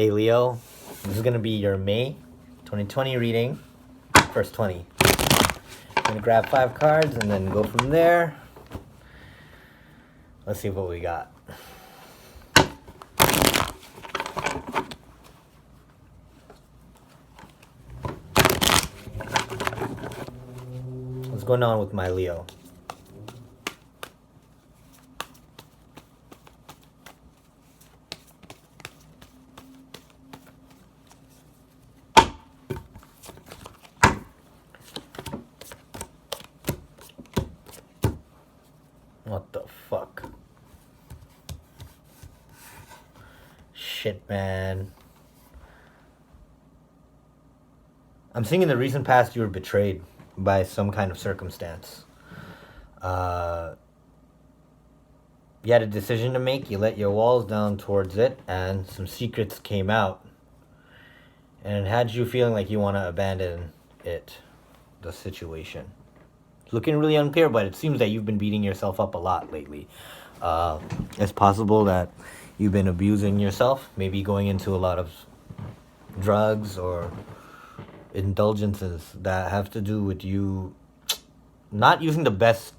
Hey Leo, this is going to be your May 2020 reading, first 20. I'm going to grab 5 cards and then go from there. Let's see what we got. What's going on with my Leo? What the fuck? Shit, man. I'm seeing in the recent past you were betrayed by some kind of circumstance. You had a decision to make, you let your walls down towards it, and some secrets came out. And it had you feeling like you want to abandon it, the situation. It's looking really unclear, but it seems that you've been beating yourself up a lot lately. It's possible that you've been abusing yourself, maybe going into a lot of drugs or indulgences that have to do with you not using the best,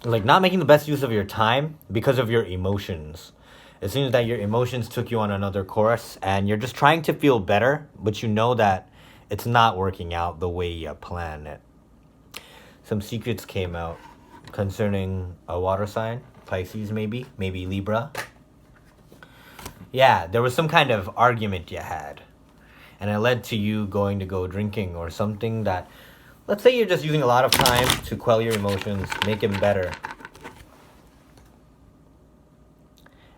like not making the best use of your time because of your emotions. It seems that your emotions took you on another course and you're just trying to feel better, but you know that it's not working out the way you planned it. Some secrets came out concerning a water sign, Pisces maybe Libra. Yeah, there was some kind of argument you had. And it led to you going to go drinking or something that, let's say you're just using a lot of time to quell your emotions, make them better.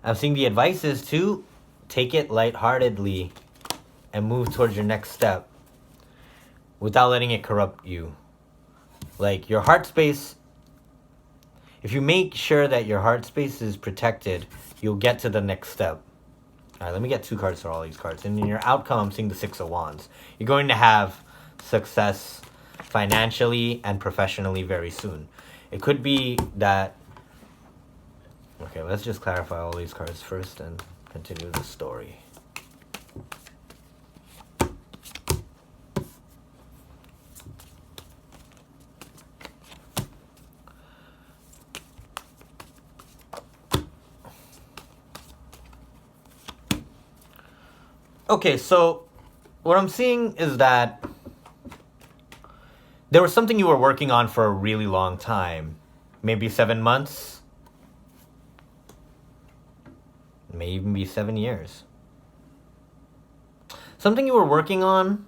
I'm seeing the advice is to take it lightheartedly and move towards your next step without letting it corrupt you. Like your heart space, if you make sure that your heart space is protected, you'll get to the next step. All right, let me get 2 cards for all these cards. And in your outcome, I'm seeing the 6 of Wands. You're going to have success financially and professionally very soon. It could be that... Okay, let's just clarify all these cards first and continue the story. Okay, so what I'm seeing is that there was something you were working on for a really long time. Maybe 7 months. May even be 7 years. Something you were working on,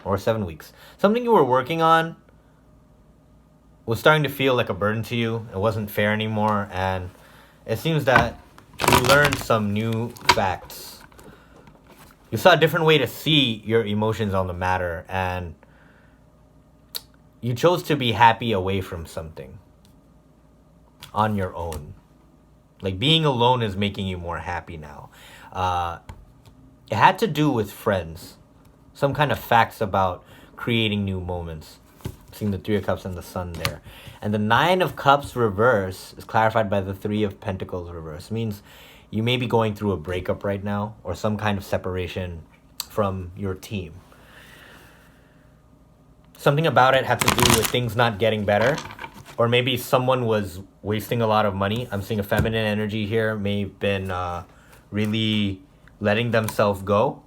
or 7 weeks. Something you were working on was starting to feel like a burden to you. It wasn't fair anymore, and it seems that you learned some new facts. You saw a different way to see your emotions on the matter, and you chose to be happy away from something on your own. Like being alone is making you more happy now. It had to do with friends. Some kind of facts about creating new moments. Seeing the 3 of Cups and the Sun there. And the 9 of Cups reverse is clarified by the 3 of Pentacles reverse. It means you may be going through a breakup right now or some kind of separation from your team. Something about it had to do with things not getting better. Or maybe someone was wasting a lot of money. I'm seeing a feminine energy here. May have been really letting themselves go.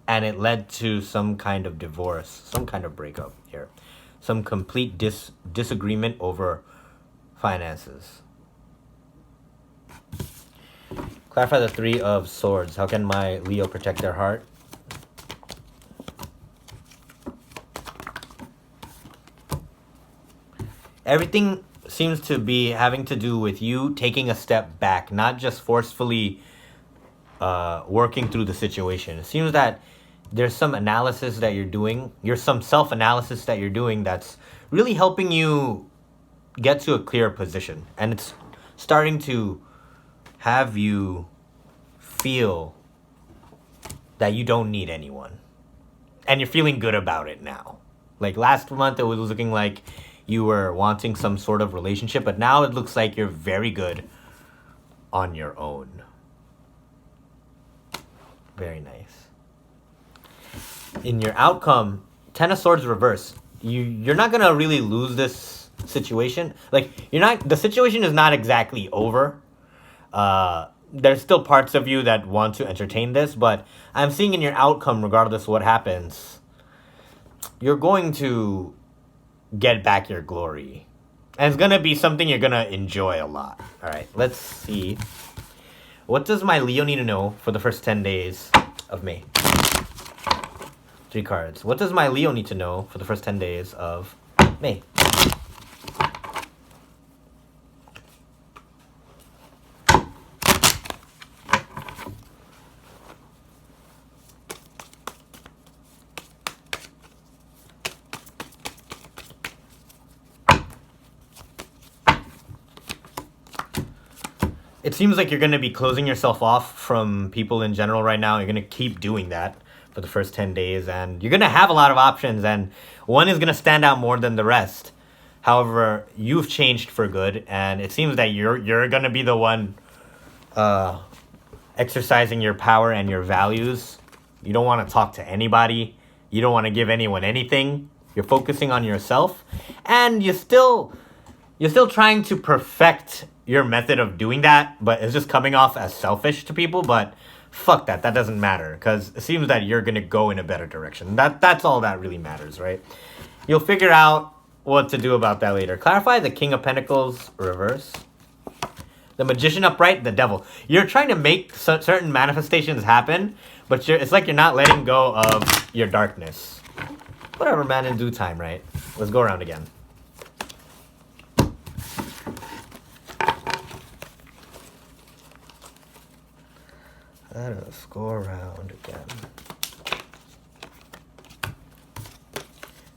And it led to some kind of divorce. Some kind of breakup here. Some complete disagreement over finances. Clarify the 3 of Swords. How can my Leo protect their heart? Everything seems to be having to do with you taking a step back, not just forcefully working through the situation. It seems that there's some analysis that you're doing. There's some self-analysis that you're doing that's really helping you get to a clear position. And it's starting to have you feel that you don't need anyone. And you're feeling good about it now. Like last month, it was looking like you were wanting some sort of relationship, but now it looks like you're very good on your own. Very nice. In your outcome, Ten of Swords reverse. You're not gonna really lose this situation. Like, the situation is not exactly over. There's still parts of you that want to entertain this, but I'm seeing in your outcome, regardless of what happens, you're going to get back your glory. And it's gonna be something you're gonna enjoy a lot. Alright, let's see. What does my Leo need to know for the first 10 days of May? 3 cards. What does my Leo need to know for the first 10 days of May? It seems like you're going to be closing yourself off from people in general right now. You're going to keep doing that for the first 10 days. And you're going to have a lot of options. And one is going to stand out more than the rest. However, you've changed for good. And it seems that you're going to be the one exercising your power and your values. You don't want to talk to anybody. You don't want to give anyone anything. You're focusing on yourself. And you're still trying to perfect your method of doing that, but it's just coming off as selfish to people. But fuck that. That doesn't matter, because it seems that you're going to go in a better direction. That's all that really matters, right? You'll figure out what to do about that later. Clarify the King of Pentacles reverse. The Magician upright, the Devil. You're trying to make certain manifestations happen, but it's like you're not letting go of your darkness. Whatever, man, in due time, right? Let's go around again. Let's go around again.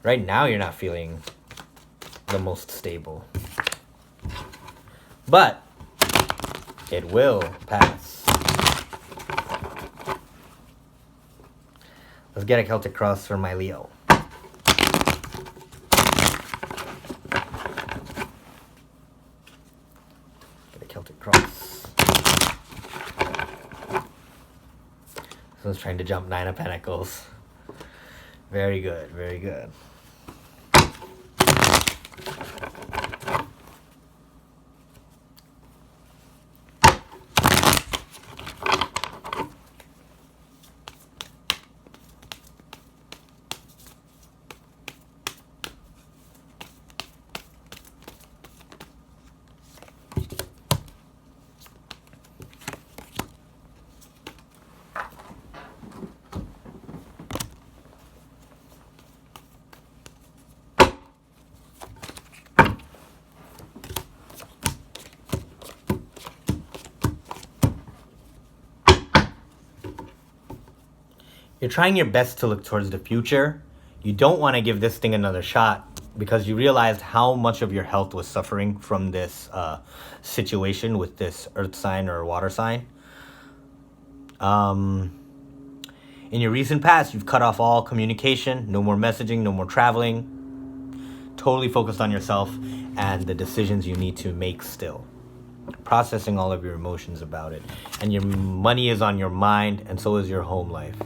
Right now, you're not feeling the most stable. But it will pass. Let's get a Celtic cross for my Leo. Get a Celtic cross. This one's trying to jump 9 of Pentacles. Very good, very good. You're trying your best to look towards the future. You don't want to give this thing another shot because you realized how much of your health was suffering from this situation with this earth sign or water sign. In your recent past, you've cut off all communication, no more messaging, no more traveling. Totally focused on yourself and the decisions you need to make still. Processing all of your emotions about it. And your money is on your mind, and so is your home life.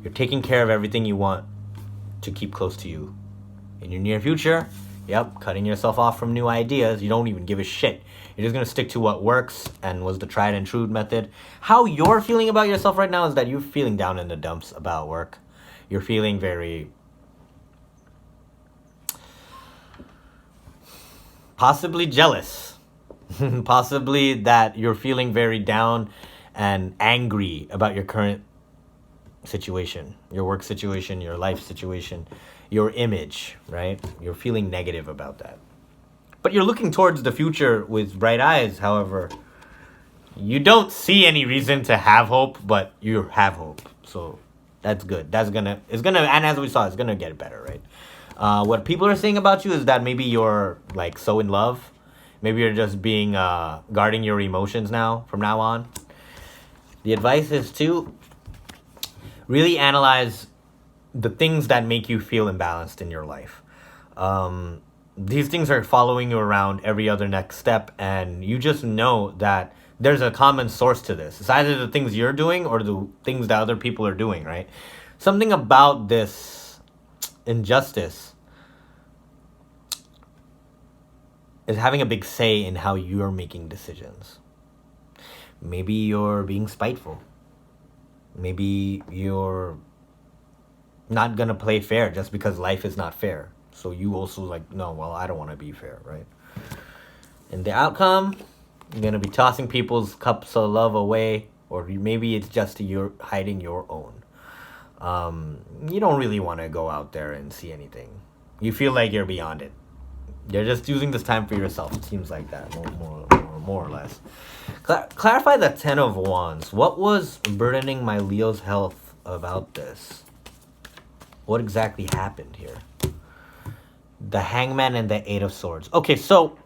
You're taking care of everything you want to keep close to you. In your near future, cutting yourself off from new ideas. You don't even give a shit. You're just going to stick to what works and was the tried and true method. How you're feeling about yourself right now is that you're feeling down in the dumps about work. You're feeling very possibly jealous. Possibly that you're feeling very down and angry about your current situation, your work situation, your life situation, your image, right? You're feeling negative about that. But you're looking towards the future with bright eyes. However, you don't see any reason to have hope, but you have hope. So that's good. And as we saw, it's gonna get better, right? What people are saying about you is that maybe you're like so in love. Maybe you're just being guarding your emotions now from now on. The advice is to really analyze the things that make you feel imbalanced in your life. These things are following you around every other next step, and you just know that there's a common source to this. It's either the things you're doing or the things that other people are doing, right? Something about this injustice is having a big say in how you're making decisions. Maybe you're being spiteful. Maybe you're not gonna play fair just because life is not fair. So you also like, no, well, I don't want to be fair, right? And the outcome, you're gonna be tossing people's cups of love away, or maybe it's just you're hiding your own. You don't really want to go out there and see anything. You feel like you're beyond it. You're just using this time for yourself. It seems like that, more or less. Clarify the Ten of Wands. What was burdening my Leo's health about this? What exactly happened here? The Hangman and the Eight of Swords. Okay, so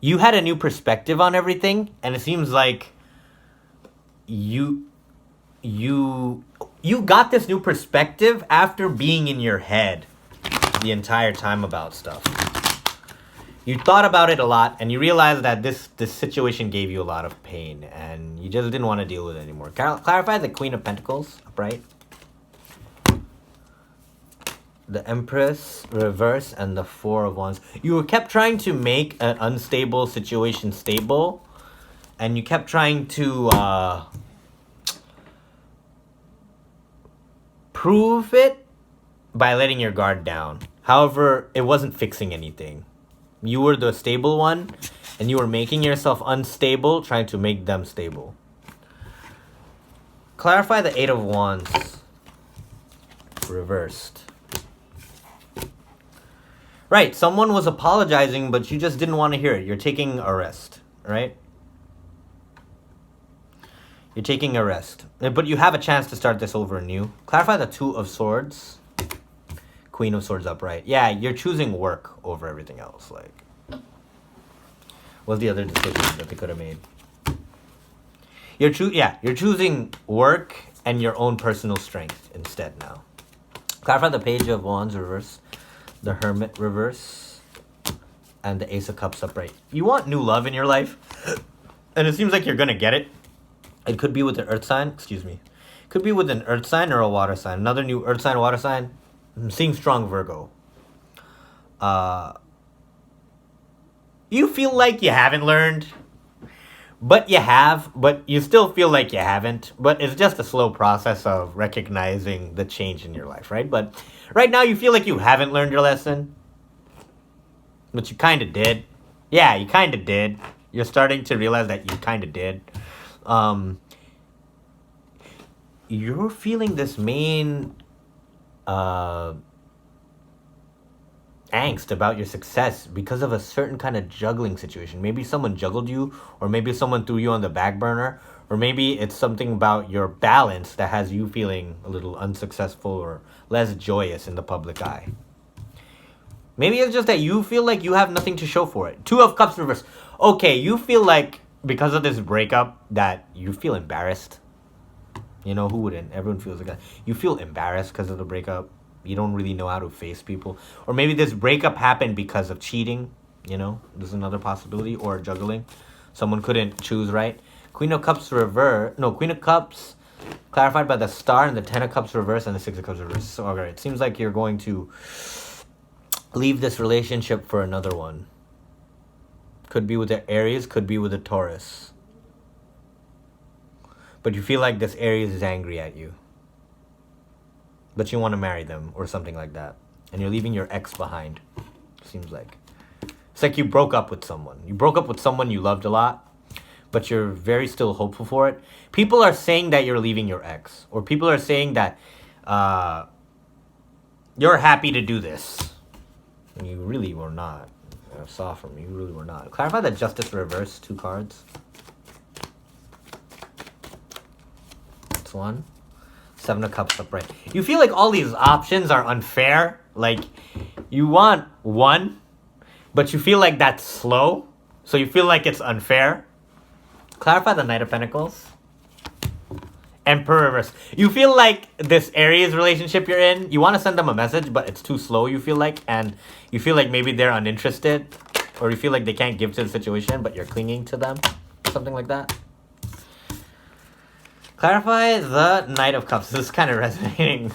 you had a new perspective on everything, and it seems like you got this new perspective after being in your head the entire time about stuff. You thought about it a lot, and you realized that this situation gave you a lot of pain, and you just didn't want to deal with it anymore. Clarify the Queen of Pentacles, upright. The Empress, reverse, and the Four of Wands. You kept trying to make an unstable situation stable, and you kept trying to prove it by letting your guard down. However, it wasn't fixing anything. You were the stable one, and you were making yourself unstable, trying to make them stable. Clarify the Eight of Wands. Reversed. Right, someone was apologizing, but you just didn't want to hear it. You're taking a rest, right? You're taking a rest. But you have a chance to start this over anew. Clarify the Two of Swords. Queen of Swords upright. Yeah, you're choosing work over everything else. Like, what's the other decision that they could have made? You're choosing work and your own personal strength instead now. Clarify the Page of Wands reverse, the Hermit reverse, and the Ace of Cups upright. You want new love in your life, and it seems like you're gonna get it. It could be with an earth sign. Excuse me. Could be with an earth sign or a water sign. Another new earth sign, water sign. I'm seeing strong Virgo. You feel like you haven't learned, but you have, but you still feel like you haven't. But it's just a slow process of recognizing the change in your life, right? But right now you feel like you haven't learned your lesson, but you kind of did. Yeah, you kind of did. You're starting to realize that you kind of did. You're feeling this main angst about your success because of a certain kind of juggling situation. Maybe someone juggled you, or maybe someone threw you on the back burner, or maybe it's something about your balance that has you feeling a little unsuccessful or less joyous in the public eye. Maybe it's just that you feel like you have nothing to show for it. Two of Cups reverse. Okay, you feel like because of this breakup that you feel embarrassed. You know, who wouldn't? Everyone feels like that. You feel embarrassed because of the breakup. You don't really know how to face people. Or maybe this breakup happened because of cheating. You know, there's another possibility. Or juggling. Someone couldn't choose right. Queen of Cups reverse. No, Queen of Cups clarified by the Star and the Ten of Cups reverse and the Six of Cups reverse. So, okay, it seems like you're going to leave this relationship for another one. Could be with the Aries, could be with the Taurus. But you feel like this Aries is angry at you. But you want to marry them or something like that. And you're leaving your ex behind. Seems like. It's like you broke up with someone. You broke up with someone you loved a lot, but you're very still hopeful for it. People are saying that you're leaving your ex. Or people are saying that you're happy to do this. And you really were not. I saw from you really were not. Clarify the Justice reverse, 2 cards. That's 1. 7 of Cups upright. You feel like all these options are unfair. Like, you want one, but you feel like that's slow. So you feel like it's unfair. Clarify the Knight of Pentacles. Emperor reverse. You feel like this Aries relationship you're in, you want to send them a message, but it's too slow, you feel like. And you feel like maybe they're uninterested. Or you feel like they can't give to the situation, but you're clinging to them. something like that. Clarify the Knight of Cups. This is kind of resonating.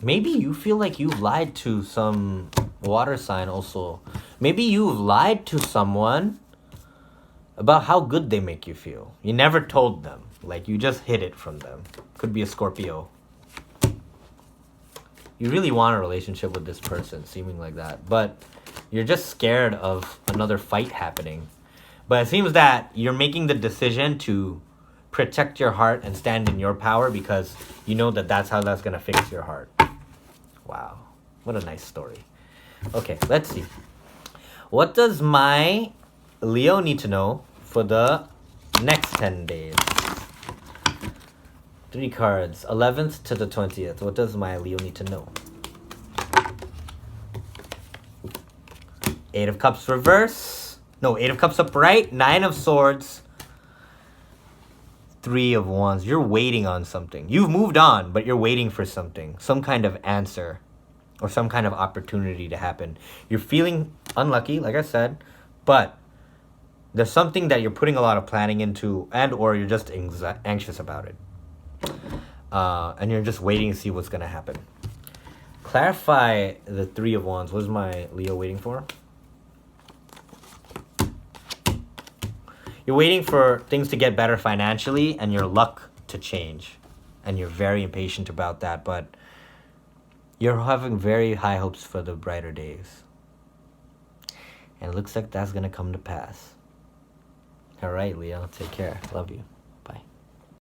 Maybe you feel like you've lied to some water sign also. Maybe you've lied to someone about how good they make you feel. You never told them. Like, you just hid it from them. Could be a Scorpio. You really want a relationship with this person, seeming like that. But you're just scared of another fight happening. But it seems that you're making the decision to protect your heart and stand in your power because you know that that's how that's going to fix your heart. Wow. What a nice story. Okay, let's see. What does my Leo need to know for the next 10 days? 3 cards. 11th to the 20th. What does my Leo need to know? 8 of Cups reverse. No, 8 of Cups upright. 9 of Swords. 3 of Wands. You're waiting on something. You've moved on, but you're waiting for something. Some kind of answer. Or some kind of opportunity to happen. You're feeling unlucky, like I said. But there's something that you're putting a lot of planning into. And or you're just anxious about it. And you're just waiting to see what's going to happen. Clarify the 3 of Wands. What is my Leo waiting for? You're waiting for things to get better financially and your luck to change. And you're very impatient about that, but you're having very high hopes for the brighter days. And it looks like that's going to come to pass. All right, Leo. Take care. Love you.